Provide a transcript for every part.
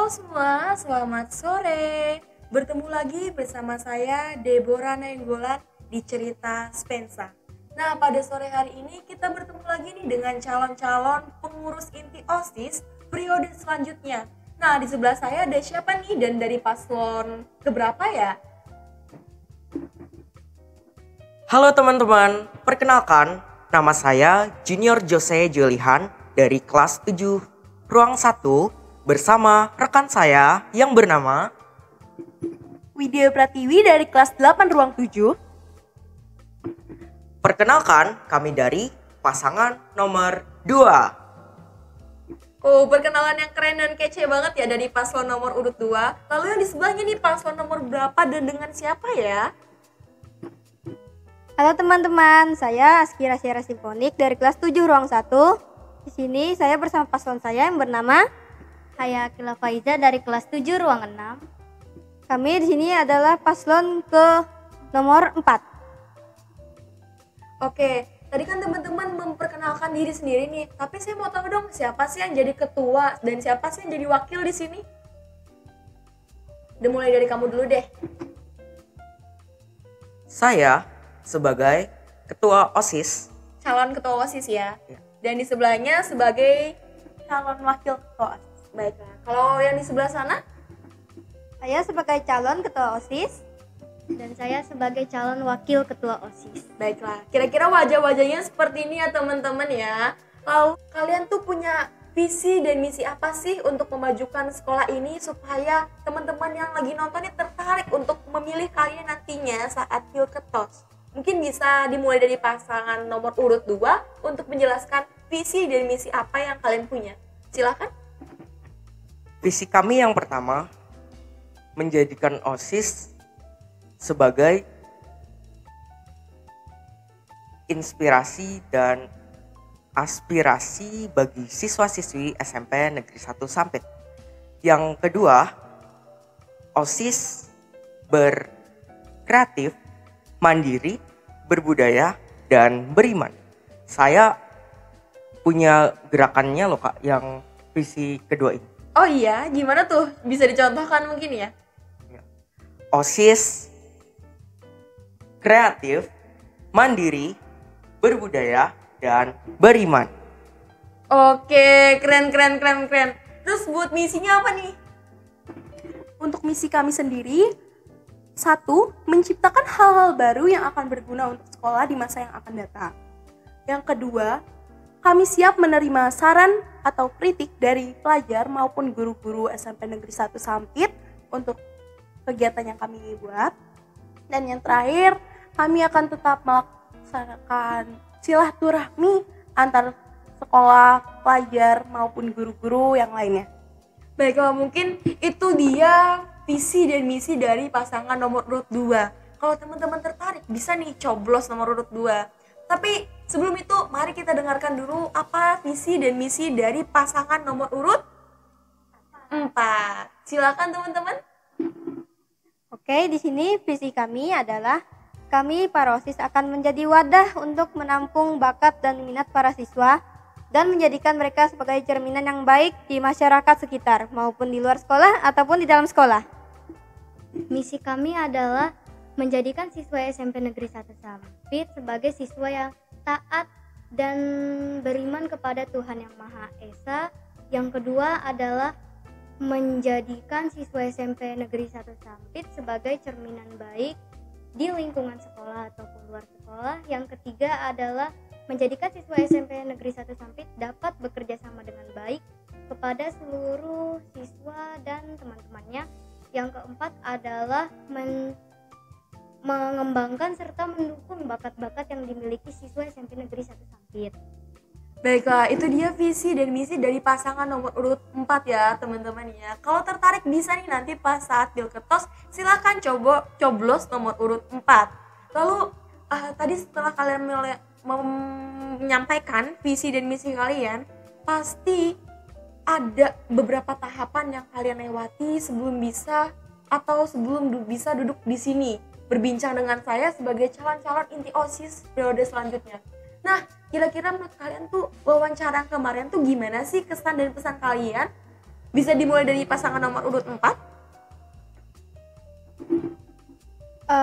Halo semua, selamat sore. Bertemu lagi bersama saya Deborah Nainggolan di Cerita Spensa. Nah, pada sore hari ini kita bertemu lagi nih dengan calon-calon pengurus inti OSIS periode selanjutnya. Nah, di sebelah saya ada siapa nih dan dari paslon keberapa ya? Halo teman-teman, perkenalkan nama saya Junior Jose Julihan dari kelas 7 Ruang 1 bersama rekan saya yang bernama Widya Pratiwi dari kelas 8 Ruang 7. Perkenalkan kami dari pasangan nomor 2. Oh, perkenalan yang keren dan kece banget ya dari paslon nomor urut 2. Lalu yang di sebelahnya nih paslon nomor berapa dan dengan siapa ya? Halo teman-teman, saya Askira Syara Simfonik dari kelas 7 Ruang 1. Di sini saya bersama paslon saya yang bernama Hayakila Faiza dari kelas 7 Ruang 6. Kami di sini adalah paslon ke nomor 4. Oke, tadi kan teman-teman memperkenalkan diri sendiri nih. Tapi saya mau tahu dong, siapa sih yang jadi ketua dan siapa sih yang jadi wakil di sini? Udah mulai dari kamu dulu deh. Saya sebagai ketua OSIS. Calon ketua OSIS ya. Ya. Dan di sebelahnya sebagai Calon wakil ketua OSIS. baiklah. Kalau yang di sebelah sana? Saya sebagai calon ketua OSIS. Dan saya sebagai calon wakil ketua OSIS. Baiklah. Kira-kira wajah-wajahnya seperti ini ya teman-teman ya. Lalu kalian tuh punya visi dan misi apa sih untuk memajukan sekolah ini supaya teman-teman yang lagi nonton ini tertarik untuk memilih kalian nantinya saat Pilketos? Mungkin bisa dimulai dari pasangan nomor urut 2 untuk menjelaskan visi dan misi apa yang kalian punya. Silakan. Visi kami yang pertama menjadikan OSIS sebagai inspirasi dan aspirasi bagi siswa-siswi SMP Negeri 1 Sampit. Yang kedua, OSIS berkreatif, mandiri, berbudaya, dan beriman. Saya punya gerakannya loh Kak, yang visi kedua ini. Oh iya, gimana tuh? Bisa dicontohkan mungkin ya? OSIS kreatif, mandiri, berbudaya, dan beriman. Oke, keren. Terus buat misinya apa nih? Untuk misi kami sendiri, 1. Menciptakan hal-hal baru yang akan berguna untuk sekolah di masa yang akan datang. Yang kedua, kami siap menerima saran atau kritik dari pelajar maupun guru-guru SMP Negeri 1 Sampit untuk kegiatan yang kami buat. Dan yang terakhir, kami akan tetap melaksanakan silaturahmi antar sekolah, pelajar maupun guru-guru yang lainnya. Baiklah, mungkin itu dia visi dan misi dari pasangan nomor urut 2. Kalau teman-teman tertarik, bisa nih coblos nomor urut 2. Tapi sebelum itu, mari kita dengarkan dulu apa visi dan misi dari pasangan nomor urut 4. Silakan teman-teman. Oke, di sini visi kami adalah kami para OSIS akan menjadi wadah untuk menampung bakat dan minat para siswa dan menjadikan mereka sebagai cerminan yang baik di masyarakat sekitar maupun di luar sekolah ataupun di dalam sekolah. Misi kami adalah menjadikan siswa SMP Negeri 1 Sampit sebagai siswa yang taat dan beriman kepada Tuhan Yang Maha Esa. Yang kedua adalah menjadikan siswa SMP Negeri 1 Sampit sebagai cerminan baik di lingkungan sekolah ataupun luar sekolah. Yang ketiga adalah menjadikan siswa SMP Negeri 1 Sampit dapat bekerja sama dengan baik kepada seluruh siswa dan teman-temannya. Yang keempat adalah mengembangkan serta mendukung bakat-bakat yang dimiliki siswa SMP Negeri 1 Sampit. Baiklah, itu dia visi dan misi dari pasangan nomor urut 4 ya teman-teman ya. Kalau tertarik bisa nih nanti pas saat Pilketos silakan coblos nomor urut 4. Lalu tadi setelah kalian menyampaikan visi dan misi kalian, pasti ada beberapa tahapan yang kalian lewati sebelum bisa duduk di sini berbincang dengan saya sebagai calon-calon inti OSIS periode selanjutnya. Nah, kira-kira menurut kalian tuh wawancara yang kemarin tuh gimana sih kesan dan pesan kalian? Bisa dimulai dari pasangan nomor urut 4.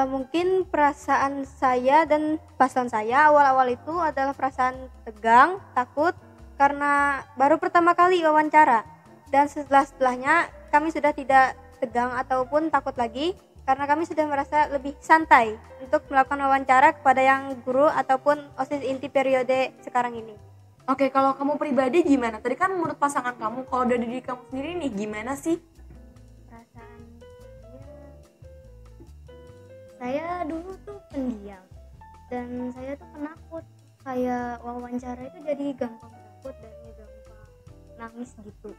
Mungkin perasaan saya dan pasangan saya awal-awal itu adalah perasaan tegang, takut karena baru pertama kali wawancara, dan setelahnya kami sudah tidak tegang ataupun takut lagi karena kami sudah merasa lebih santai untuk melakukan wawancara kepada yang guru ataupun OSIS inti periode sekarang ini. Oke, kalau kamu pribadi gimana? Tadi kan menurut pasangan kamu, kalau dari diri kamu sendiri nih gimana sih? Perasaan saya dulu tuh pendiam dan saya tuh penakut, kayak wawancara itu jadi gampang takut dan gampang nangis gitu.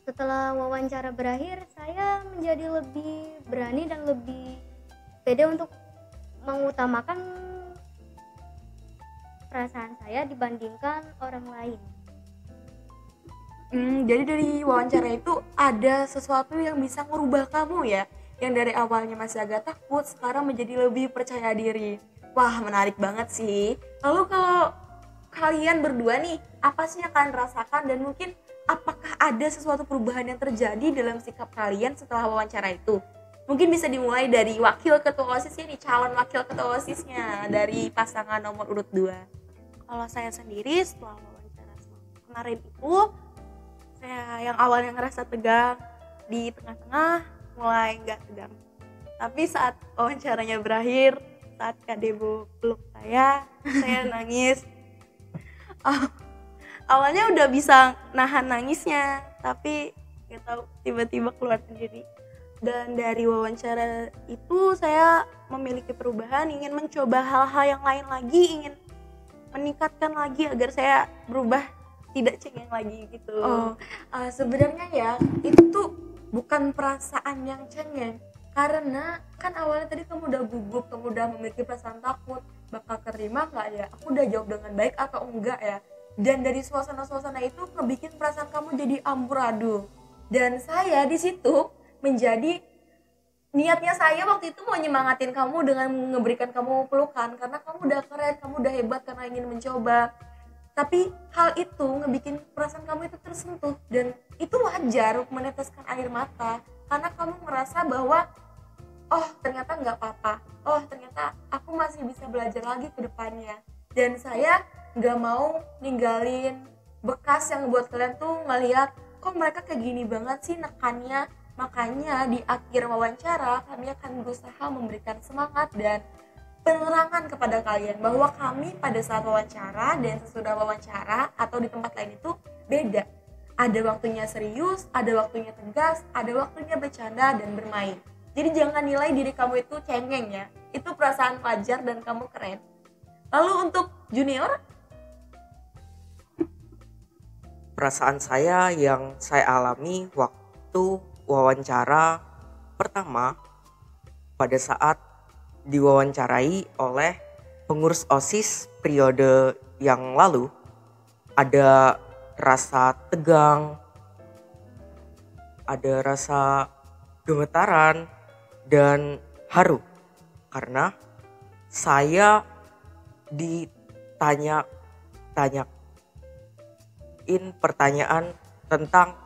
Setelah wawancara berakhir, saya menjadi lebih berani dan lebih pede untuk mengutamakan perasaan saya dibandingkan orang lain. Jadi dari wawancara itu ada sesuatu yang bisa merubah kamu ya, yang dari awalnya masih agak takut sekarang menjadi lebih percaya diri. Wah, menarik banget sih. Lalu kalau kalian berdua nih, apa sih yang kalian rasakan, dan mungkin apakah ada sesuatu perubahan yang terjadi dalam sikap kalian setelah wawancara itu? Mungkin bisa dimulai dari wakil ketua OSISnya nih, calon wakil ketua OSISnya dari pasangan nomor urut 2. Kalau saya sendiri setelah wawancara kemarin itu, saya yang awalnya ngerasa tegang, di tengah-tengah mulai nggak tegang. Tapi saat wawancaranya berakhir, saat Kak Debo peluk saya nangis. Awalnya udah bisa nahan nangisnya, tapi nggak tahu tiba-tiba keluar sendiri. Dan dari wawancara itu saya memiliki perubahan, ingin mencoba hal-hal yang lain lagi, ingin meningkatkan lagi agar saya berubah, tidak cengeng lagi gitu. Sebenarnya ya itu tuh bukan perasaan yang cengeng, karena kan awalnya tadi kamu udah gugup, kamu udah memiliki perasaan takut bakal terima nggak ya, aku udah jawab dengan baik atau enggak ya, dan dari suasana-suasana itu ngebikin perasaan kamu jadi amburadul. Dan saya di situ menjadi niatnya saya waktu itu mau nyemangatin kamu dengan memberikan kamu pelukan, karena kamu udah keren, kamu udah hebat karena ingin mencoba. Tapi hal itu ngebikin perasaan kamu itu tersentuh, dan itu wajar meneteskan air mata karena kamu merasa bahwa oh ternyata nggak apa-apa, oh ternyata aku masih bisa belajar lagi ke depannya, dan saya nggak mau ninggalin bekas yang buat kalian tuh ngelihat kok mereka kayak gini banget sih nekannya. Makanya di akhir wawancara kami akan berusaha memberikan semangat dan penerangan kepada kalian bahwa kami pada saat wawancara dan sesudah wawancara atau di tempat lain itu beda. Ada waktunya serius, ada waktunya tegas, ada waktunya bercanda dan bermain. Jadi jangan nilai diri kamu itu cengeng ya. Itu perasaan wajar dan kamu keren. Lalu untuk junior? Perasaan saya yang saya alami waktu wawancara pertama pada saat diwawancarai oleh pengurus OSIS periode yang lalu, ada rasa tegang, ada rasa gemetaran dan haru karena saya ditanyain pertanyaan tentang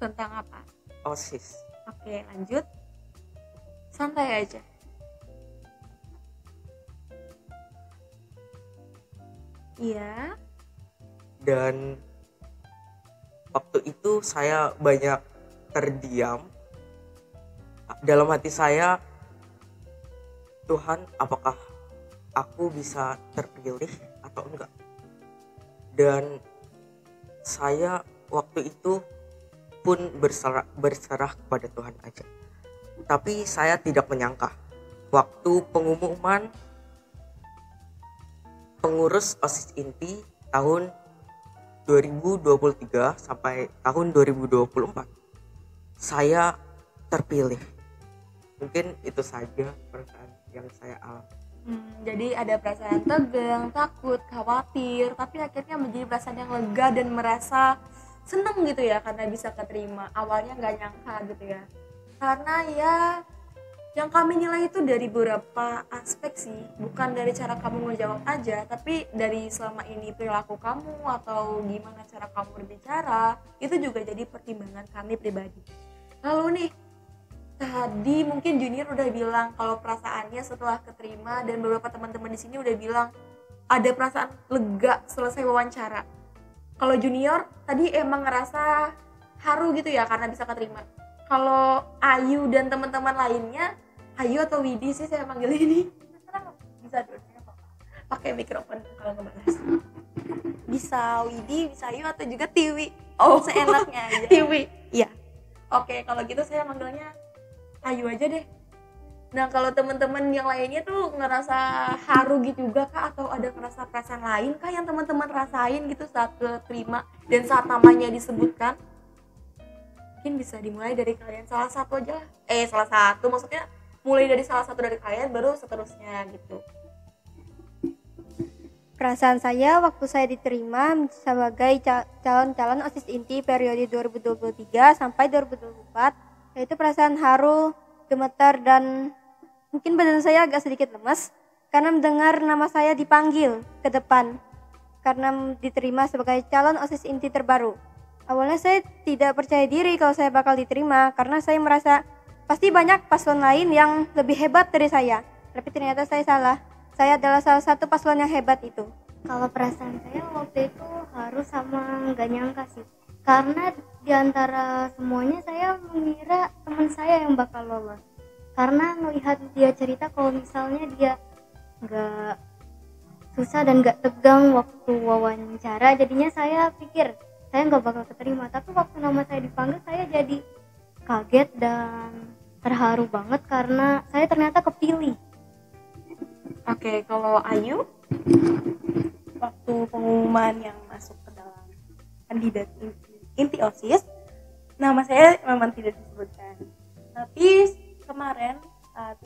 Apa? OSIS. Oke, lanjut. Santai aja. Iya. Dan waktu itu saya banyak terdiam. Dalam hati saya, Tuhan, apakah aku bisa terpilih atau enggak? Dan saya waktu itu pun berserah kepada Tuhan aja. Tapi saya tidak menyangka waktu pengumuman pengurus OSIS inti tahun 2023 sampai tahun 2024 saya terpilih. Mungkin itu saja perasaan yang saya alami. Jadi ada perasaan tegang, takut, khawatir, tapi akhirnya menjadi perasaan yang lega dan merasa seneng gitu ya karena bisa keterima. Awalnya nggak nyangka gitu ya, karena ya Yang kami nilai itu dari beberapa aspek sih, bukan dari cara kamu ngejawab aja, tapi dari selama ini perilaku kamu atau gimana cara kamu berbicara, itu juga jadi pertimbangan kami pribadi. Lalu nih, tadi mungkin Junior udah bilang kalau perasaannya setelah keterima, dan beberapa teman-teman di sini udah bilang ada perasaan lega selesai wawancara. Kalau Junior tadi emang ngerasa haru gitu ya karena bisa keterima. Kalau Ayu dan teman-teman lainnya, Ayu atau Widi sih saya panggil ini. Bisa dua-duanya pakai mikrofon kalau ngebahas. Bisa Widi, bisa Ayu, atau juga Tiwi. Oh, Seenaknya aja. Tiwi. Iya. Oke, kalau gitu saya manggilnya Ayu aja deh. Nah, kalau teman-teman yang lainnya tuh ngerasa haru gitu juga kah, atau ada ngerasa perasaan lain kah yang teman-teman rasain gitu saat keterima dan saat namanya disebutkan? Mungkin bisa dimulai dari kalian salah satu aja. Salah satu maksudnya mulai dari salah satu dari kalian baru seterusnya gitu. Perasaan saya waktu saya diterima sebagai calon OSIS inti periode 2023 sampai 2024, yaitu perasaan haru, gemetar, dan mungkin badan saya agak sedikit lemas karena mendengar nama saya dipanggil ke depan karena diterima sebagai calon OSIS inti terbaru. Awalnya saya tidak percaya diri kalau saya bakal diterima karena saya merasa pasti banyak paslon lain yang lebih hebat dari saya. Tapi ternyata saya salah. Saya adalah salah satu paslon yang hebat itu. Kalau perasaan saya waktu itu harus sama nggak nyangka sih. Karena diantara semuanya saya mengira teman saya yang bakal lolos. Karena melihat dia cerita kalau misalnya dia nggak susah dan nggak tegang waktu wawancara, jadinya saya pikir saya nggak bakal keterima. Tapi waktu nama saya dipanggil, saya jadi kaget dan terharu banget karena saya ternyata kepilih. Oke, kalau Ayu? Waktu pengumuman yang masuk ke dalam kandidat inti OSIS, nama saya memang tidak disebutkan. Tapi kemarin saat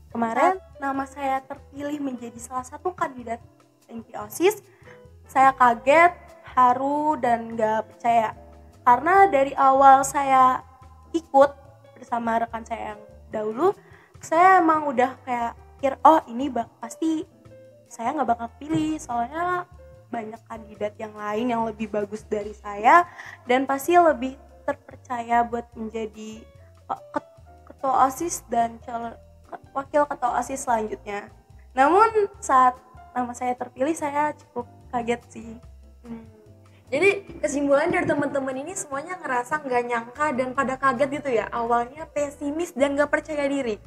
kemarin nama saya terpilih menjadi salah satu kandidat inti OSIS, saya kaget, haru, dan gak percaya. Karena dari awal saya ikut bersama rekan saya yang dahulu, saya emang udah kayak pikir, oh ini pasti saya gak bakal pilih, soalnya banyak kandidat yang lain yang lebih bagus dari saya dan pasti lebih terpercaya buat menjadi ketua OSIS dan wakil ketua OSIS selanjutnya. Namun saat nama saya terpilih, saya cukup kaget sih. Jadi kesimpulan dari teman-teman ini semuanya ngerasa nggak nyangka dan pada kaget gitu ya. Awalnya pesimis dan nggak percaya diri.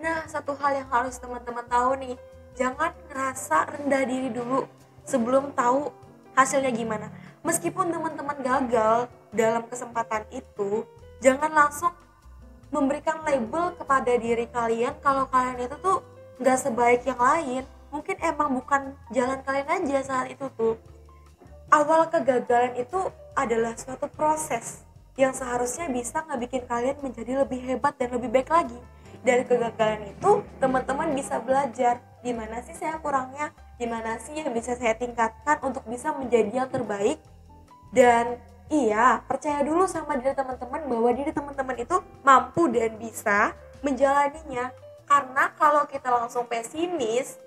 Nah, satu hal yang harus teman-teman tahu nih, jangan ngerasa rendah diri dulu sebelum tahu hasilnya gimana. Meskipun teman-teman gagal dalam kesempatan itu, jangan langsung memberikan label kepada diri kalian kalau kalian itu tuh nggak sebaik yang lain. Mungkin emang bukan jalan kalian aja saat itu tuh. Awal kegagalan itu adalah suatu proses yang seharusnya bisa ngebikin kalian menjadi lebih hebat dan lebih baik lagi. Dari kegagalan itu, teman-teman bisa belajar di mana sih saya kurangnya, di mana sih yang bisa saya tingkatkan untuk bisa menjadi yang terbaik. Dan iya, percaya dulu sama diri teman-teman bahwa diri teman-teman itu mampu dan bisa menjalaninya. Karena kalau kita langsung pesimis,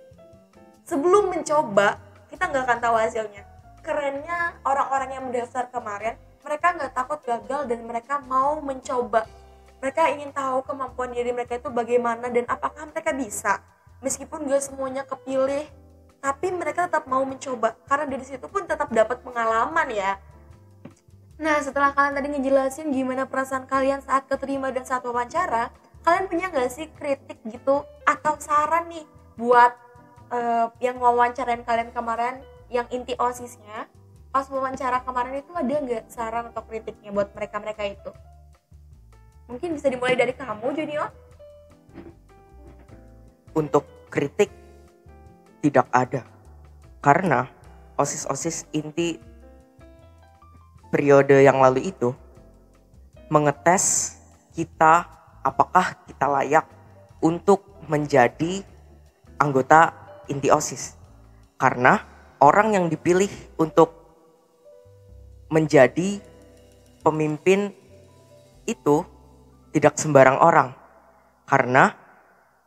sebelum mencoba, kita nggak akan tahu hasilnya. Kerennya orang-orang yang mendaftar kemarin, mereka nggak takut gagal dan mereka mau mencoba. Mereka ingin tahu kemampuan diri mereka itu bagaimana dan apakah mereka bisa. Meskipun nggak semuanya kepilih, tapi mereka tetap mau mencoba karena dari situ pun tetap dapat pengalaman ya. Nah, setelah kalian tadi ngejelasin gimana perasaan kalian saat keterima dan saat wawancara, kalian punya nggak sih kritik gitu atau saran nih buat yang wawancarain kalian kemarin, yang inti OSIS-nya? Pas wawancara kemarin itu ada nggak saran atau kritiknya buat mereka-mereka itu? Mungkin bisa dimulai dari kamu, Junior. Untuk kritik tidak ada, karena OSIS-OSIS inti periode yang lalu itu mengetes kita apakah kita layak untuk menjadi anggota inti OSIS. Karena orang yang dipilih untuk menjadi pemimpin itu tidak sembarang orang. Karena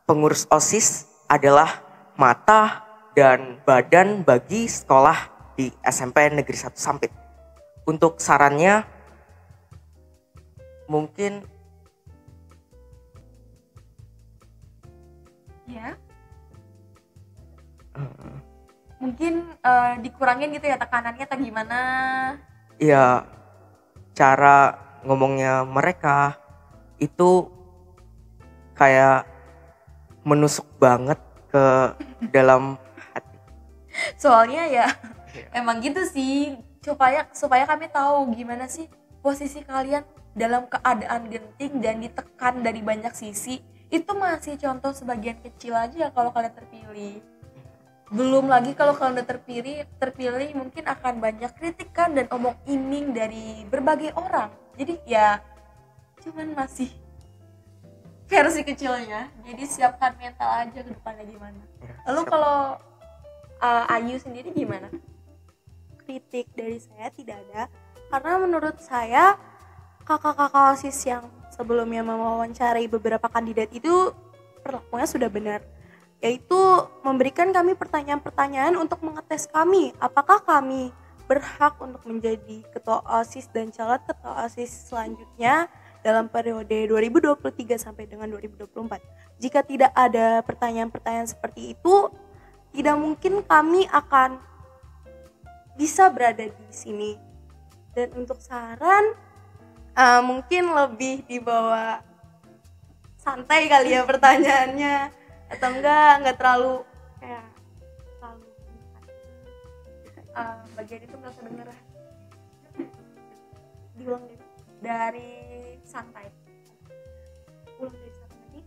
pengurus OSIS adalah mata dan badan bagi sekolah di SMP Negeri 1 Sampit. Untuk sarannya mungkin Ya. Mungkin dikurangin gitu ya tekanannya atau gimana? ya cara ngomongnya mereka itu kayak menusuk banget ke dalam hati. Soalnya ya emang gitu sih, supaya kami tahu gimana sih posisi kalian dalam keadaan genting dan ditekan dari banyak sisi. Itu masih contoh sebagian kecil aja kalau kalian terpilih. Belum lagi kalau kalian udah terpilih mungkin akan banyak kritikan dan omong-iming dari berbagai orang. Jadi ya cuman masih versi kecilnya. Jadi siapkan mental aja ke depannya gimana. Lalu siap. kalau Ayu sendiri gimana? Kritik dari saya tidak ada, karena menurut saya kakak-kakak OSIS yang sebelumnya mewawancarai beberapa kandidat itu perlakuannya sudah benar, yaitu memberikan kami pertanyaan-pertanyaan untuk mengetes kami apakah kami berhak untuk menjadi ketua OSIS dan calon ketua OSIS selanjutnya dalam periode 2023 sampai dengan 2024. Jika tidak ada pertanyaan-pertanyaan seperti itu, tidak mungkin kami akan bisa berada di sini. Dan untuk saran, mungkin lebih dibawa santai kali ya pertanyaannya, atau enggak terlalu kayak terlalu Bagian itu nggak kedengeran diulang deh. dari santai. Ulang dari satu lagi.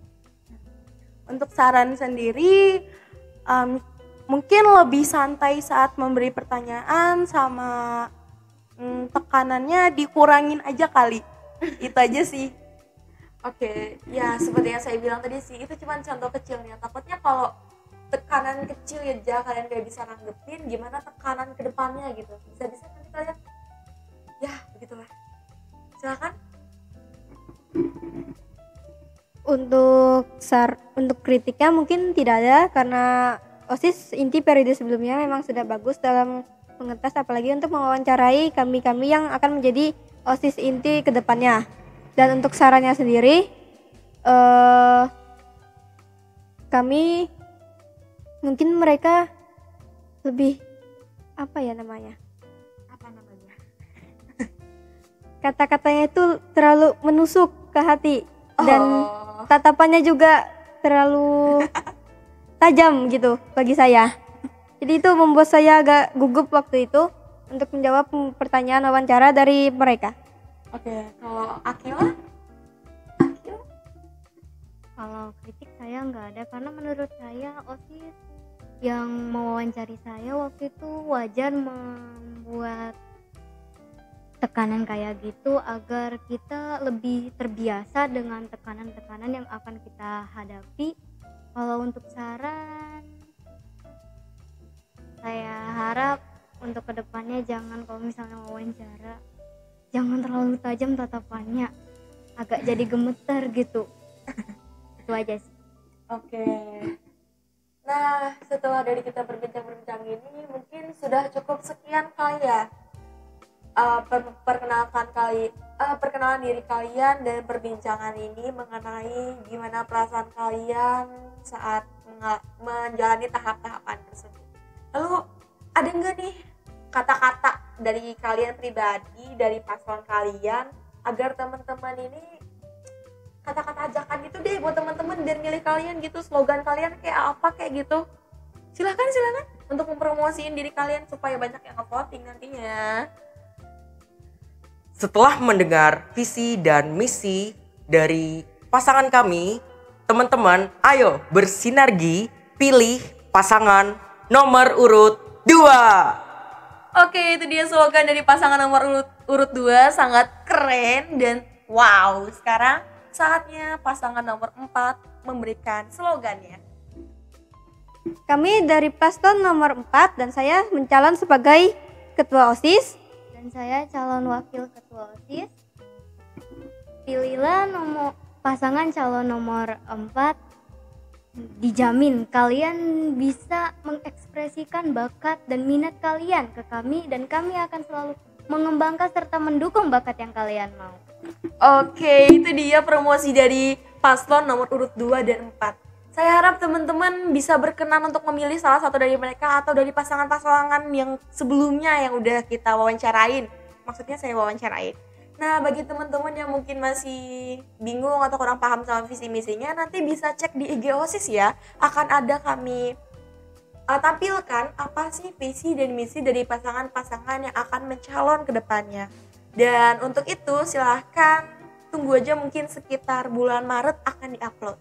Untuk saran sendiri, mungkin lebih santai saat memberi pertanyaan, sama tekanannya dikurangin aja kali. Itu aja sih. Oke, ya seperti yang saya bilang tadi sih, itu cuma contoh kecilnya. Takutnya kalau tekanan kecil aja kalian gak bisa nanggepin, gimana tekanan ke depannya gitu. Bisa-bisa nanti kalian, ya begitulah. Silakan. Untuk kritiknya mungkin tidak ada, karena OSIS inti periode sebelumnya memang sudah bagus dalam mengetes, apalagi untuk mewawancarai kami yang akan menjadi OSIS inti ke depannya. Dan untuk sarannya sendiri, kami mungkin mereka lebih apa namanya? Kata-katanya itu terlalu menusuk ke hati dan tatapannya juga terlalu tajam gitu bagi saya. Jadi itu membuat saya agak gugup waktu itu untuk menjawab pertanyaan wawancara dari mereka. Oke, kalau Akila? Kalau kritik saya nggak ada, karena menurut saya OSIS yang mewawancari saya waktu itu wajar membuat tekanan kayak gitu agar kita lebih terbiasa dengan tekanan-tekanan yang akan kita hadapi. Kalau untuk saran, saya harap untuk kedepannya jangan, kalau misalnya wawancara, jangan terlalu tajam tatapannya, agak jadi gemeter gitu. Itu aja sih. Oke. Nah, setelah dari kita berbincang-bincang ini, mungkin sudah cukup sekian kali ya perkenalan diri kalian dan perbincangan ini mengenai gimana perasaan kalian saat menjalani tahap-tahapan tersebut. Lalu ada nggak nih kata-kata dari kalian pribadi, dari paslon kalian, agar teman-teman ini kata-kata ajakan gitu deh buat teman-teman biar milih kalian gitu, slogan kalian kayak apa kayak gitu. Silakan untuk mempromosiin diri kalian supaya banyak yang nge-voting nantinya. Setelah mendengar visi dan misi dari pasangan kami, teman-teman ayo bersinergi pilih pasangan nomor urut 2. Oke, itu dia slogan dari pasangan nomor urut 2, sangat keren dan wow. Sekarang saatnya pasangan nomor 4 memberikan slogannya. Kami dari paslon nomor 4 dan saya mencalon sebagai ketua OSIS. Dan saya calon wakil ketua OSIS. Pilihlah pasangan calon nomor 4 dijamin kalian bisa mengekspresikan bakat dan minat kalian ke kami, dan kami akan selalu mengembangkan serta mendukung bakat yang kalian mau. Oke, itu dia promosi dari paslon nomor urut 2 dan 4. Saya harap teman-teman bisa berkenan untuk memilih salah satu dari mereka atau dari pasangan-pasangan yang sebelumnya yang udah kita wawancarain. Maksudnya saya wawancarain. Nah, bagi teman-teman yang mungkin masih bingung atau kurang paham sama visi misinya, nanti bisa cek di IG OSIS ya. Akan ada kami tampilkan apa sih visi dan misi dari pasangan-pasangan yang akan mencalon ke depannya. Dan untuk itu silahkan tunggu aja, mungkin sekitar bulan Maret akan diupload.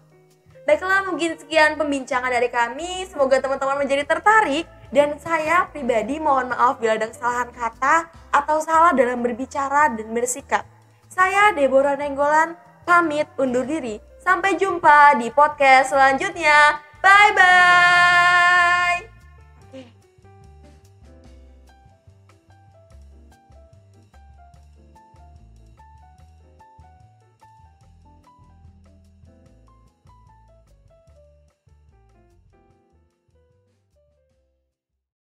Baiklah, mungkin sekian pembincangan dari kami. Semoga teman-teman menjadi tertarik. Dan saya pribadi mohon maaf bila ada kesalahan kata atau salah dalam berbicara dan bersikap. Saya Deborah Nenggolan, pamit undur diri. Sampai jumpa di podcast selanjutnya. Bye-bye.